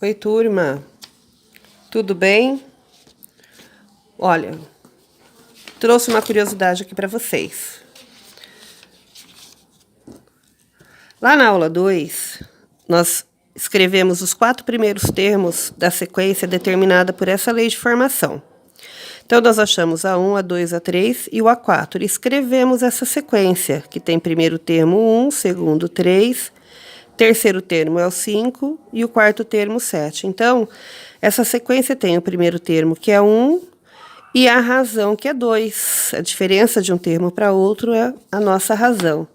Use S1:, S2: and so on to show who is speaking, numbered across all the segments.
S1: Oi, turma. Tudo bem? Olha, trouxe uma curiosidade aqui para vocês. Lá na aula 2, nós escrevemos os 4 primeiros termos da sequência determinada por essa lei de formação. Então, nós achamos A1, A2, A3 e o A4. E escrevemos essa sequência, que tem primeiro termo 1, segundo 3, terceiro termo é o 5 e o quarto termo 7. Então, essa sequência tem o primeiro termo, que é 1, e a razão, que é 2. A diferença de um termo para outro é a nossa razão.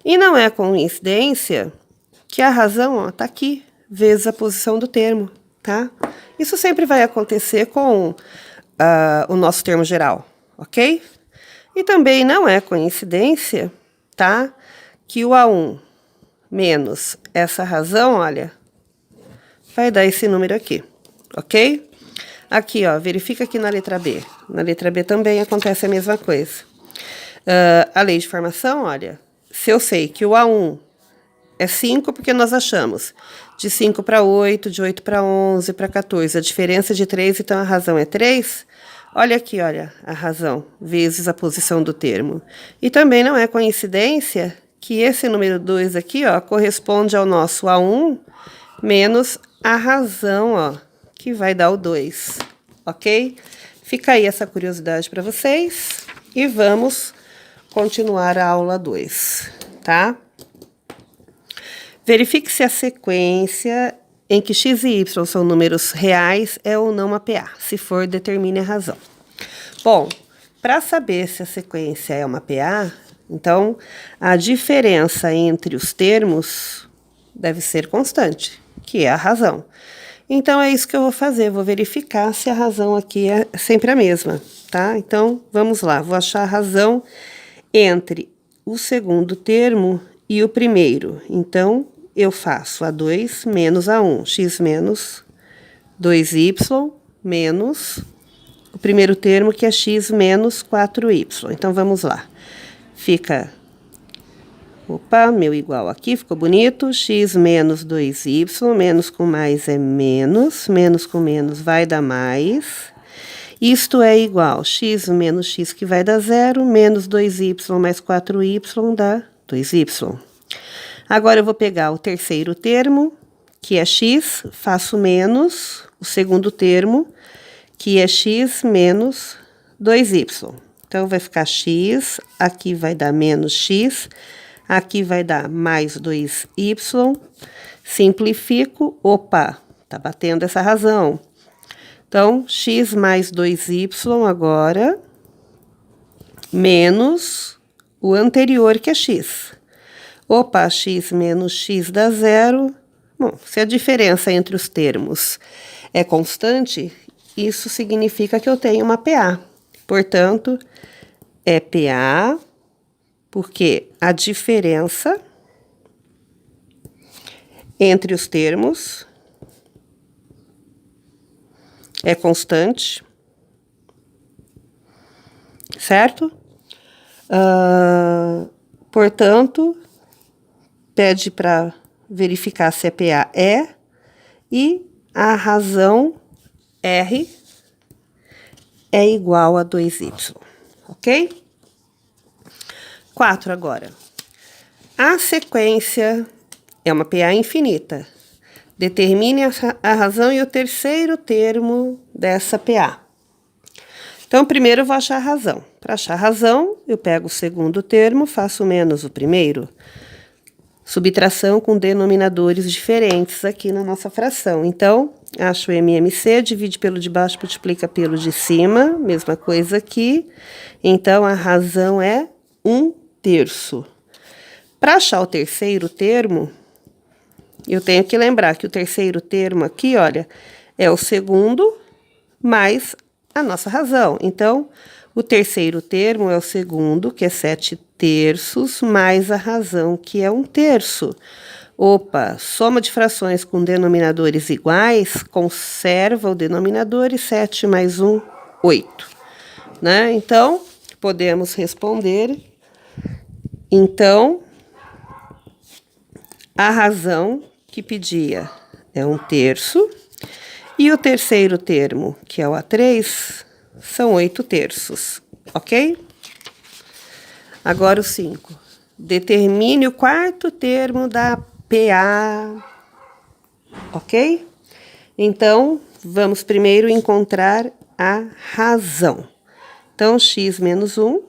S1: E não é coincidência que a razão está aqui, vezes a posição do termo, tá? Isso sempre vai acontecer com o nosso termo geral, ok? E também não é coincidência, tá? Que o A1 menos essa razão, olha, vai dar esse número aqui, ok? Aqui, ó, verifica aqui na letra B. Na letra B também acontece a mesma coisa. A lei de formação, olha, se eu sei que o A1 é 5, porque nós achamos de 5 para 8, de 8 para 11, para 14. A diferença de 3, então a razão é 3. Olha aqui, olha, a razão, vezes a posição do termo. E também não é coincidência que esse número 2 aqui, ó, corresponde ao nosso A1 menos a razão, ó, que vai dar o 2, ok? Fica aí essa curiosidade para vocês e vamos continuar a aula 2, tá? Verifique se a sequência em que x e y são números reais é ou não uma PA. Se for, determine a razão. Bom, para saber se a sequência é uma PA, então a diferença entre os termos deve ser constante, que é a razão. Então é isso que eu vou fazer, vou verificar se a razão aqui é sempre a mesma, tá? Então vamos lá, vou achar a razão entre o segundo termo e o primeiro. Então eu faço A2 menos A1, x menos 2y menos o primeiro termo, que é x menos 4y. Então, vamos lá. Fica, opa, meu igual aqui, ficou bonito. X menos 2y, menos com mais é menos com menos vai dar mais. Isto é igual x menos x, que vai dar 0, menos 2y mais 4y dá 2y. Agora eu vou pegar o terceiro termo, que é x, faço menos o segundo termo, que é x menos 2y. Então, vai ficar x, aqui vai dar menos x, aqui vai dar mais 2y. Simplifico, opa, tá batendo essa razão. Então, x mais 2y agora, menos o anterior, que é x. Opa, x menos x dá 0. Bom, se a diferença entre os termos é constante, isso significa que eu tenho uma PA. Portanto, é PA, porque a diferença entre os termos é constante, certo? Portanto, pede para verificar se a PA é, e a razão R é igual a 2y, ok? 4 agora. A sequência é uma PA infinita. Determine a razão e o terceiro termo dessa PA. Então, primeiro eu vou achar a razão. Para achar a razão, eu pego o segundo termo, faço menos o primeiro. Subtração com denominadores diferentes aqui na nossa fração. Então, acho o MMC, divide pelo de baixo, multiplica pelo de cima, mesma coisa aqui. Então, a razão é 1/3. Para achar o terceiro termo, eu tenho que lembrar que o terceiro termo aqui, olha, é o segundo mais a nossa razão. Então, o terceiro termo é o segundo, que é 7/3, mais a razão, que é 1/3. Opa, soma de frações com denominadores iguais, conserva o denominador, e 7 mais 1, 8. Né? Então, podemos responder. Então, a razão que pedia é 1/3, E o terceiro termo, que é o A3, são 8/3, ok? Agora o 5. Determine o quarto termo da PA, ok? Então, vamos primeiro encontrar a razão. Então, x menos 1,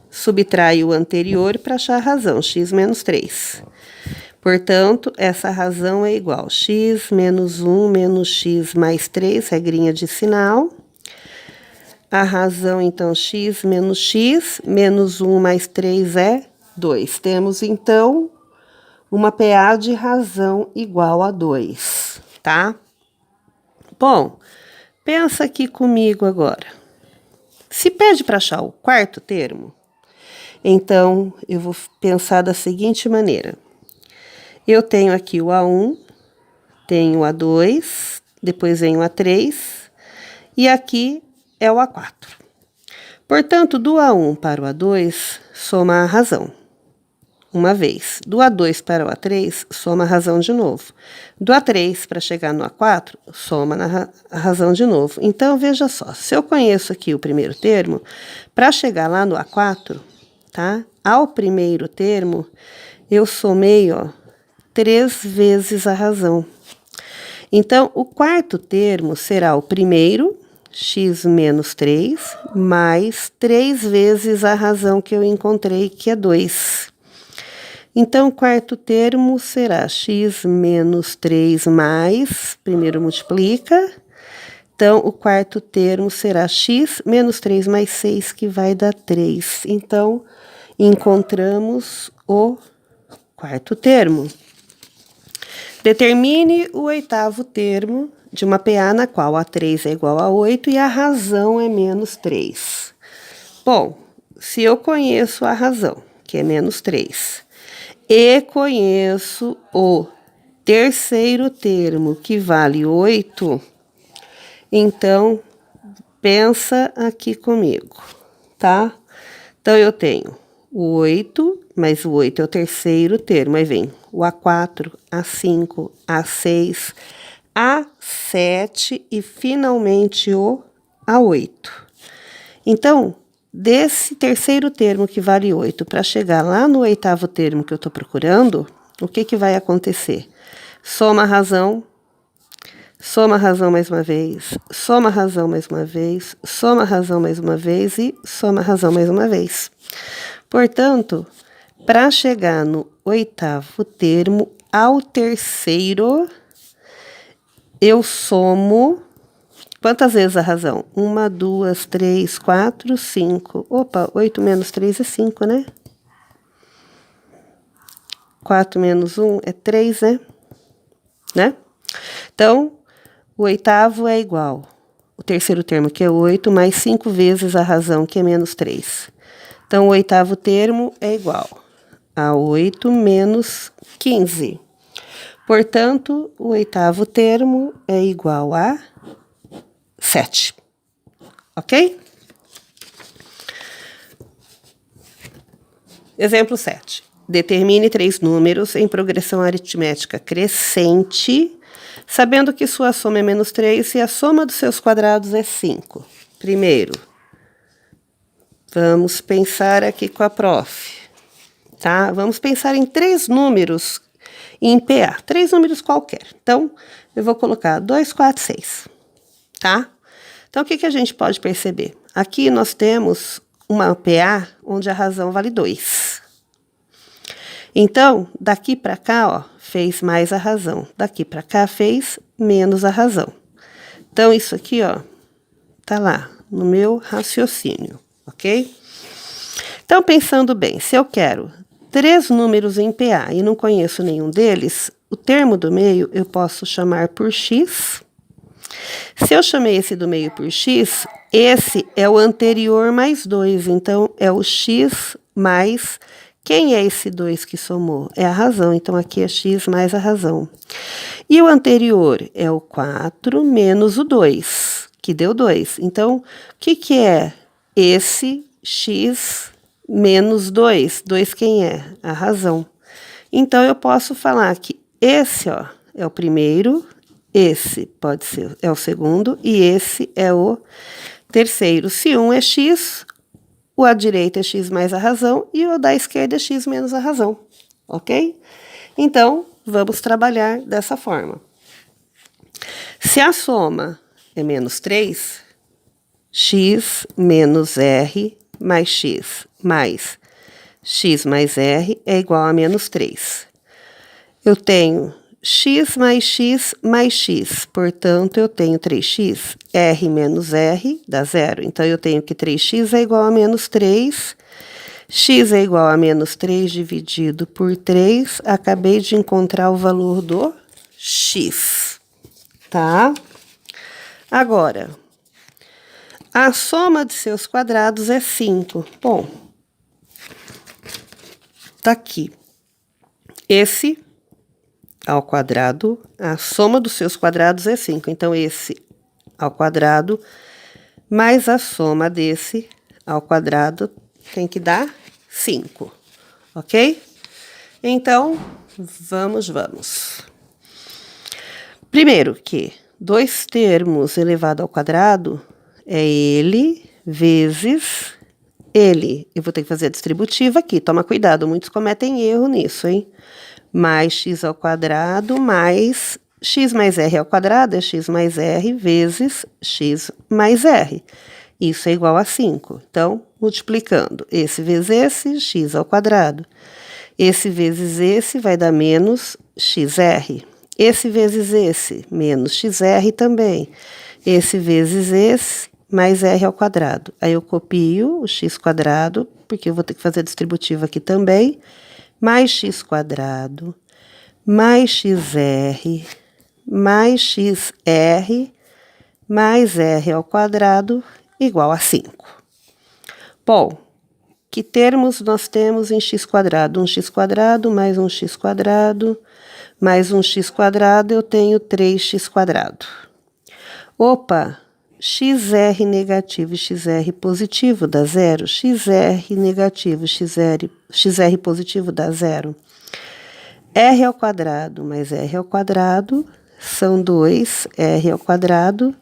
S1: subtrai o anterior para achar a razão, x menos 3. Portanto, essa razão é igual a x menos 1 menos x mais 3, regrinha de sinal. A razão, então, x menos 1 mais 3 é 2. Temos, então, uma PA de razão igual a 2, tá? Bom, pensa aqui comigo agora. Se pede para achar o quarto termo, então eu vou pensar da seguinte maneira. Eu tenho aqui o A1, tenho o A2, depois vem o A3 e aqui é o A4. Portanto, do A1 para o A2, soma a razão, uma vez. Do A2 para o A3, soma a razão de novo. Do A3 para chegar no A4, soma a razão de novo. Então, veja só, se eu conheço aqui o primeiro termo, para chegar lá no A4, tá? Ao primeiro termo, eu somei, ó, 3 vezes a razão. Então, o quarto termo será o primeiro, x menos 3, mais 3 vezes a razão que eu encontrei, que é 2. Então, o quarto termo será x menos 3 mais, primeiro multiplica. Então, o quarto termo será x menos 3 mais 6, que vai dar 3. Então, encontramos o quarto termo. Determine o oitavo termo de uma PA na qual A3 é igual a 8 e a razão é menos 3. Bom, se eu conheço a razão, que é menos 3, e conheço o terceiro termo, que vale 8, então, pensa aqui comigo, tá? Então, eu tenho o 8, mas o 8 é o terceiro termo, aí vem o A4, A5, A6, A7 e, finalmente, o A8. Então, desse terceiro termo que vale 8, para chegar lá no oitavo termo que eu estou procurando, o que vai acontecer? Soma a razão mais uma vez, soma a razão mais uma vez, soma a razão mais uma vez e soma a razão mais uma vez. Portanto, para chegar no oitavo termo, ao terceiro, eu somo... Quantas vezes a razão? 1, 2, 3, 4, 5. Opa, 8 menos 3 é 5, né? 4 menos 1 é 3, né? Então, o oitavo é igual. O terceiro termo, que é 8, mais 5 vezes a razão, que é menos 3. Então, o oitavo termo é igual a 8 menos 15. Portanto, o oitavo termo é igual a 7. Ok? Exemplo 7. Determine 3 números em progressão aritmética crescente, sabendo que sua soma é menos 3 e a soma dos seus quadrados é 5. Primeiro, vamos pensar aqui com a prof. Tá? Vamos pensar em 3 números em PA, 3 números qualquer. Então, eu vou colocar 2, 4, 6. Tá? Então, o que a gente pode perceber? Aqui nós temos uma PA onde a razão vale 2. Então, daqui para cá, ó, fez mais a razão. Daqui para cá fez menos a razão. Então, isso aqui, ó, tá lá no meu raciocínio, ok? Então, pensando bem, se eu quero 3 números em PA e não conheço nenhum deles, o termo do meio eu posso chamar por x. Se eu chamei esse do meio por x, esse é o anterior mais 2, então é o x mais... Quem é esse 2 que somou? É a razão, então aqui é x mais a razão. E o anterior é o 4 menos o 2, que deu 2. Então, o que é esse x menos 2? 2 quem é? A razão. Então, eu posso falar que esse, ó, é o primeiro, esse pode ser, é o segundo, e esse é o terceiro. Se um é x, o à direita é x mais a razão, e o da esquerda é x menos a razão, ok? Então, vamos trabalhar dessa forma. Se a soma é menos 3, x menos r mais x mais r é igual a menos 3. Eu tenho x mais x mais x, portanto, eu tenho 3x, r menos r dá zero. Então, eu tenho que 3x é igual a menos 3, x é igual a menos 3 dividido por 3, acabei de encontrar o valor do x, tá? Agora, a soma de seus quadrados é 5. Bom, tá aqui. Esse ao quadrado, a soma dos seus quadrados é 5. Então, esse ao quadrado mais a soma desse ao quadrado tem que dar 5, ok? Então, vamos. Primeiro que 2 termos elevado ao quadrado é ele vezes ele. Eu vou ter que fazer a distributiva aqui, toma cuidado, muitos cometem erro nisso, hein? Mais x ao quadrado mais x mais r ao quadrado é x mais r vezes x mais r. Isso é igual a 5. Então, multiplicando esse vezes esse, x ao quadrado. Esse vezes esse vai dar menos xr. Esse vezes esse, menos xr também. Esse vezes esse, mais r ao quadrado. Aí eu copio o x quadrado, porque eu vou ter que fazer a distributiva aqui também. Mais x quadrado, mais xr, mais xr, mais r ao quadrado, igual a 5. Bom, que termos nós temos em x quadrado? 1x² mais 1x², mais 1x², eu tenho 3x². Opa, xr negativo e xr positivo dá zero. Xr negativo e xr positivo dá zero. R ao quadrado mais r ao quadrado são 2r ao quadrado,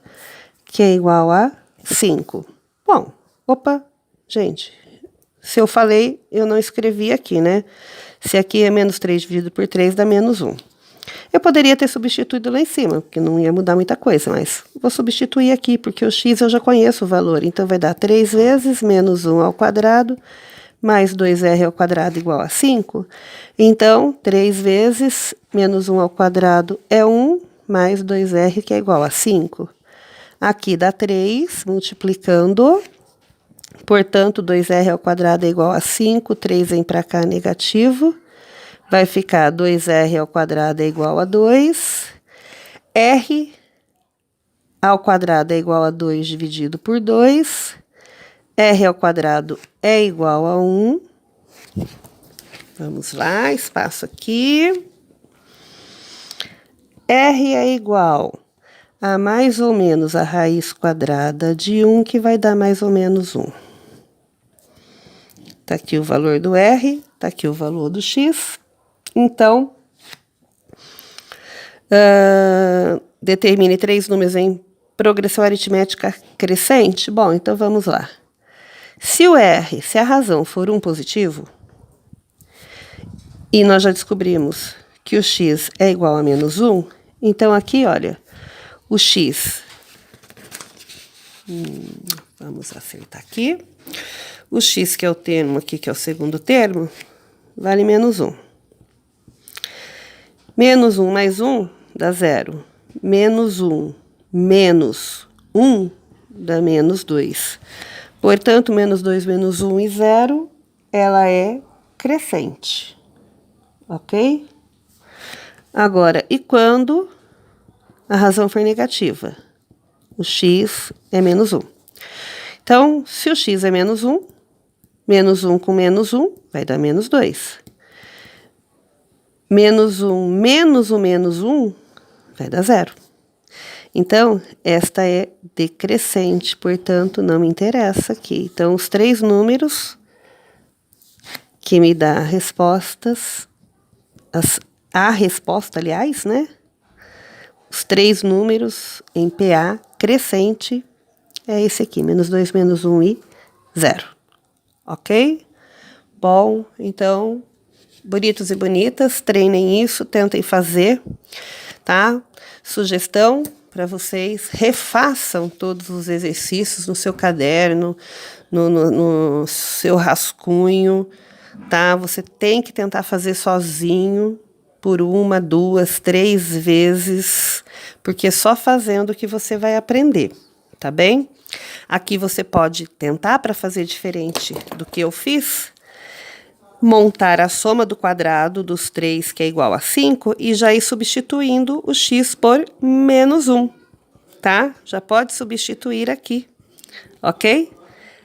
S1: que é igual a 5. Bom, opa, gente, se eu falei, eu não escrevi aqui, né? Se aqui é menos 3 dividido por 3 dá menos 1. Eu poderia ter substituído lá em cima, porque não ia mudar muita coisa, mas vou substituir aqui, porque o x eu já conheço o valor. Então, vai dar 3 vezes menos 1 ao quadrado, mais 2r ao quadrado igual a 5. Então, 3 vezes menos 1 ao quadrado é 1, mais 2r, que é igual a 5. Aqui dá 3, multiplicando. Portanto, 2r ao quadrado é igual a 5, 3 vem para cá negativo. Vai ficar 2r ao quadrado é igual a 2. R ao quadrado é igual a 2 dividido por 2. R ao quadrado é igual a 1. Vamos lá, espaço aqui. R é igual a mais ou menos a raiz quadrada de 1, que vai dar mais ou menos 1. Tá aqui o valor do R, tá aqui o valor do x. Então, determine 3 números em progressão aritmética crescente. Bom, então vamos lá. Se o R, se a razão for um positivo, e nós já descobrimos que o x é igual a menos 1, então aqui, olha, o x, vamos acertar aqui, o x, que é o termo aqui, que é o segundo termo, vale menos 1. Menos 1 mais 1 dá 0. Menos 1 menos 1 dá menos 2. Portanto, menos 2 menos 1 e 0, ela é crescente. Ok? Agora, e quando a razão for negativa? O x é menos 1. Então, se o x é menos 1, menos 1 com menos 1 vai dar menos 2. Menos 1 menos o menos 1 vai dar 0. Então, esta é decrescente, portanto, não me interessa aqui. Então, os 3 números que me dá respostas, a resposta, aliás, né? Os 3 números em PA crescente é esse aqui, -2, -1 e 0. Ok? Bom, então, bonitos e bonitas, treinem isso, tentem fazer, tá? Sugestão para vocês, refaçam todos os exercícios no seu caderno, no seu rascunho, tá? Você tem que tentar fazer sozinho por 1, 2, 3 vezes, porque é só fazendo que você vai aprender, tá bem? Aqui você pode tentar para fazer diferente do que eu fiz, montar a soma do quadrado dos 3, que é igual a 5, e já ir substituindo o x por -1, tá? Já pode substituir aqui, ok?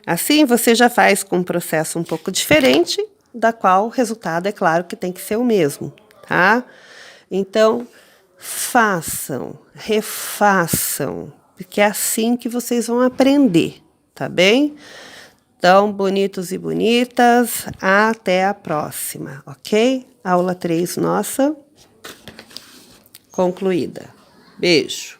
S1: Assim você já faz com um processo um pouco diferente, da qual o resultado, é claro, que tem que ser o mesmo, tá? Então, façam, refaçam, porque é assim que vocês vão aprender, tá bem? Então, bonitos e bonitas, até a próxima, ok? Aula 3 nossa concluída. Beijo!